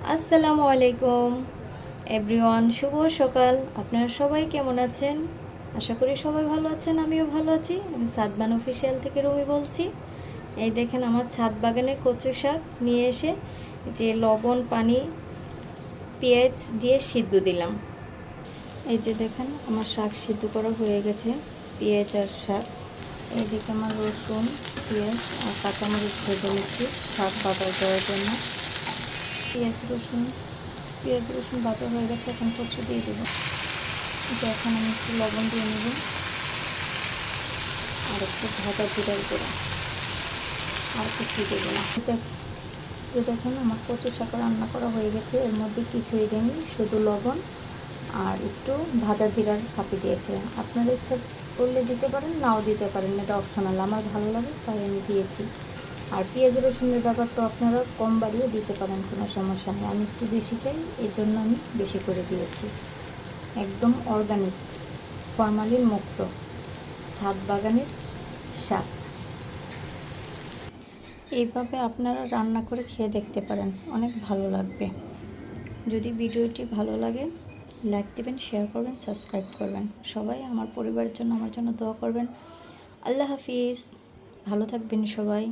আসসালামু আলাইকুম এভরিওয়ান, শুভ সকাল। আপনারা সবাই কেমন আছেন? আশা করি সবাই ভালো আছেন, আমিও ভালো আছি। আমি সাদমান অফিসিয়াল থেকে রুমি বলছি। এই দেখেন আমার ছাদ বাগানে কচু শাক নিয়ে এসে যে লবণ পানি পেঁয়াজ দিয়ে সিদ্ধ দিলাম। এই যে দেখেন আমার শাক সিদ্ধ করা হয়ে গেছে, পেঁয়াজ আর শাক। এইদিকে আমার রসুন, পেঁয়াজ আর কাঁচামরিচ ভেজে নিচ্ছি শাক বাগার দেওয়ার জন্য। পেঁয়াজ রসুন ভাজা হয়ে গেছে, এখন কচু দিয়ে দেবো। এখন আমি একটু লবণ দিয়ে নেব আর একটু ভাজা জিরার গুঁড়া, আর কিছু দেবো না। দেখুন আমার কচু শাক রান্না করা হয়ে গেছে। এর মধ্যে কিছুই দেয়নি, শুধু লবণ আর একটু ভাজা জিরার ফাঁকি দিয়েছে। আপনারা ইচ্ছা করলে দিতে পারেন, নাও দিতে পারেন, এটা অপশনাল। আমার ভালো লাগে তাই আমি দিয়েছি। আর পেঁয়াজ রসুনের ব্যাপারটা আপনারা কম বাড়িয়ে দিতে পারেন, কোনো সমস্যা নেই। আমি একটু বেশি খাই, এই জন্য আমি বেশি করে দিয়েছি। একদম অর্গানিক, ফরমালিন মুক্ত ছাদ বাগানের শাক। এইভাবে আপনারা রান্না করে খেয়ে দেখতে পারেন, অনেক ভালো লাগবে। যদি ভিডিওটি ভালো লাগে লাইক দেবেন, শেয়ার করবেন, সাবস্ক্রাইব করবেন। সবাই আমার পরিবারের জন্য, আমার জন্য দোয়া করবেন। আল্লাহ হাফিজ, ভালো থাকবেন সবাই।